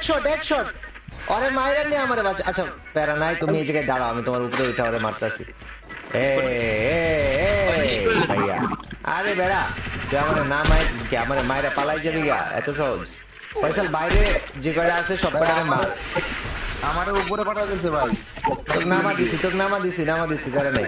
headshot আরে মাইরা নে আমারে বাঁচা আচ্ছা প্যারা নাই তুমি এই জায়গায় দাঁড়াও আমি তোমার উপরে উঠে ওরে মারতাছি ভাইয়া আরে বেড়া তুই আমার নাম আমার মায়েরা পালাই যাবি গা এত সহজ ফয়সাল বাইরে যে কয়টা আছে সব কয়টাকে মার আমারে উপরে পাঠা দিতে ভাই তোকে নামা দিছি বেড়া নাই